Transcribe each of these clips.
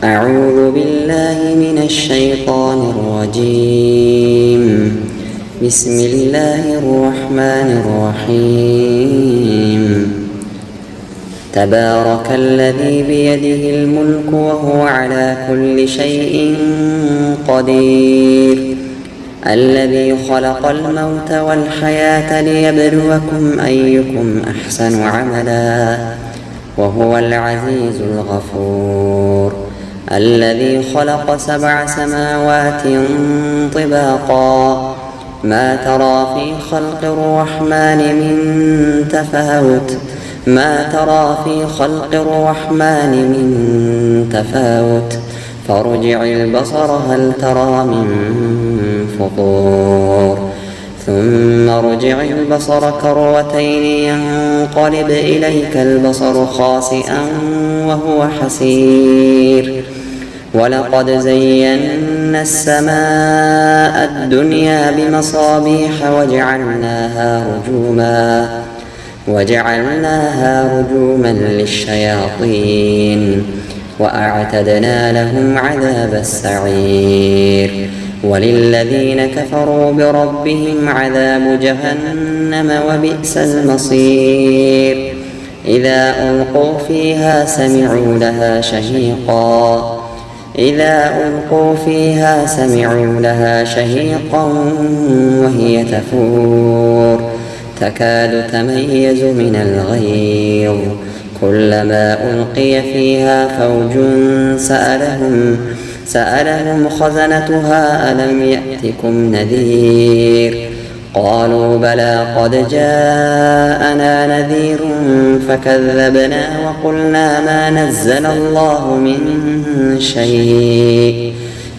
أعوذ بالله من الشيطان الرجيم. بسم الله الرحمن الرحيم. تبارك الذي بيده الملك وهو على كل شيء قدير، الذي خلق الموت والحياة ليبلوكم أيكم أحسن عملا، وهو العزيز الغفور، الذي خلق 7 سماوات طباقا، ما ترى في خلق الرحمن من تفاوت فارجع البصر هل ترى من فطور، ثم ارجع البصر كرتين ينقلب إليك البصر خاسئا وهو حسير. ولقد زينا السماء الدنيا بمصابيح وجعلناها رجوما للشياطين، وأعتدنا لهم عذاب السعير. وللذين كفروا بربهم عذاب جهنم وبئس المصير. إذا ألقوا فيها سمعوا لها شهيقا وهي تفور، تكاد تميز من الغيظ، كلما ألقي فيها فوج سألهم خزنتها ألم يأتكم نذير؟ قالوا بلى قد جاءنا نذير فكذبنا وقلنا ما نزل الله من شيء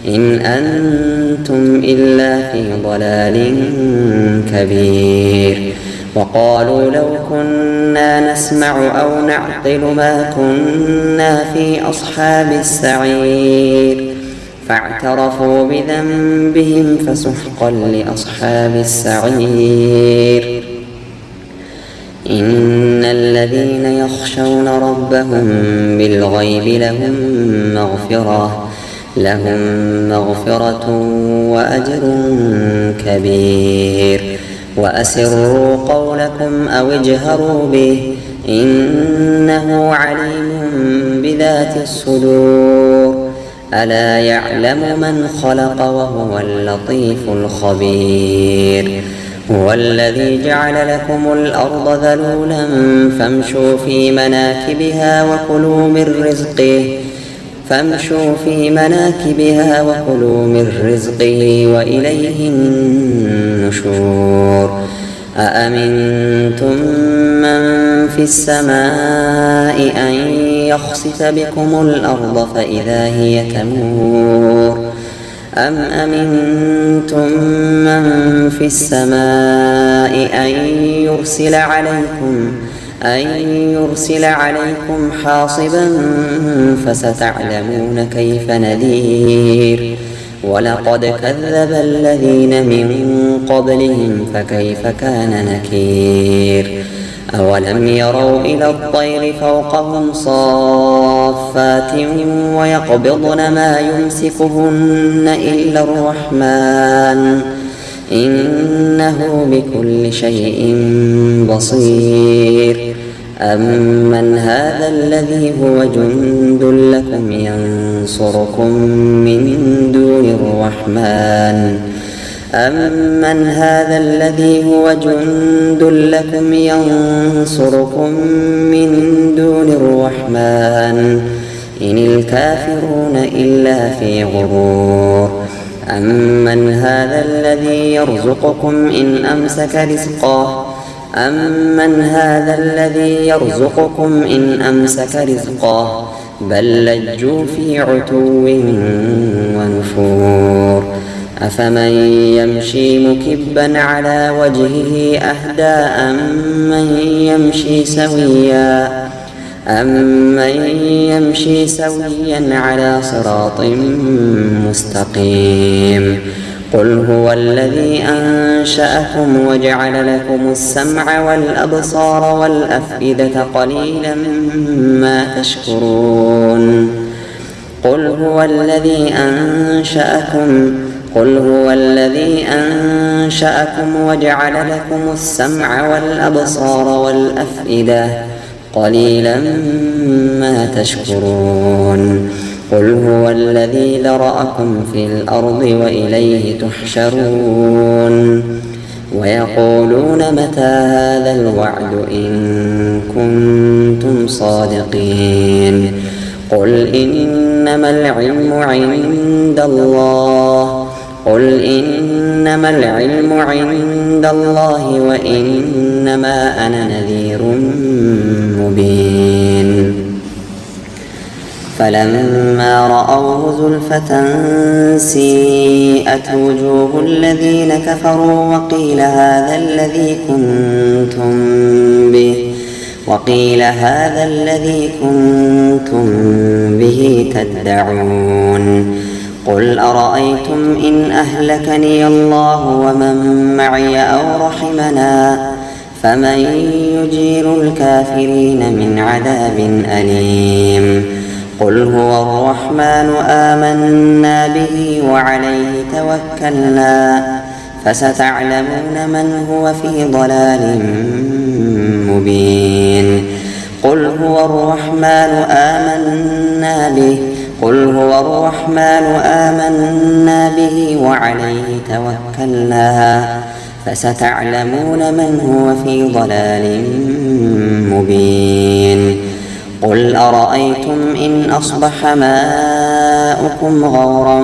إن أنتم إلا في ضلال كبير. وقالوا لو كنا نسمع أو نعقل ما كنا في أصحاب السعير، فاعترفوا بذنبهم فسحقا لأصحاب السعير. إن الذين يخشون ربهم بالغيب لهم مغفرة وأجر كبير. وأسروا قولكم أو اجهروا به إنه عليم بذات الصدور. ألا يعلم من خلق وهو اللطيف الخبير. هو الذي جعل لكم الأرض ذلولا فامشوا في مناكبها وكلوا من رزقه وإليه النشور. أأمنتم من في السماء أن يخسف بكم الأرض فإذا هي تمور، أم أمنتم من في السماء أن يرسل عليكم حاصبا فستعلمون كيف نذير. ولقد كذب الذين من قبلهم فكيف كان نكير. أولم يروا إلى الطير فوقهم صافات ويقبضن ما يمسكهن إلا الرحمن إنه بكل شيء بصير. أمن هذا الذي هو جند لكم ينصركم من دون الرحمن إن الكافرون إلا في غرور. أمن هذا الذي يرزقكم إن أمسك رزقه بل لجوا في عتو ونفور. أفمن يمشي مكبا على وجهه أهدى أمن يمشي سويا على صراط مستقيم. قل هو الذي أنشأكم وجعل لكم السمع والأبصار والأفئدة قليلا ما تشكرون. قل هو الذي أنشأكم وجعل لكم السمع والأبصار والأفئدة قليلا ما تشكرون قل هو الذي ذرأكم في الأرض وإليه تحشرون ويقولون متى هذا الوعد إن كنتم صادقين قل إنما العلم عند الله وإنما أنا نذير مبين فلما رأوه زلفة سيئت وجوه الذين كفروا وقيل هذا الذي كنتم به تدعون قل أرأيتم إن أهلكني الله ومن معي أو رحمنا فمن يجير الكافرين من عذاب أليم قل هو الرحمن آمنا به وعليه توكلنا فستعلمون من هو في ضلال مبين قل هو الرحمن آمنا به وعليه توكلنا فستعلمون من هو في ضلال مبين قل أرأيتم إن أصبح ماؤكم غورا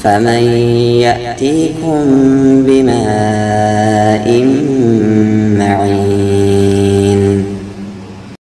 فمن يأتيكم بماء معين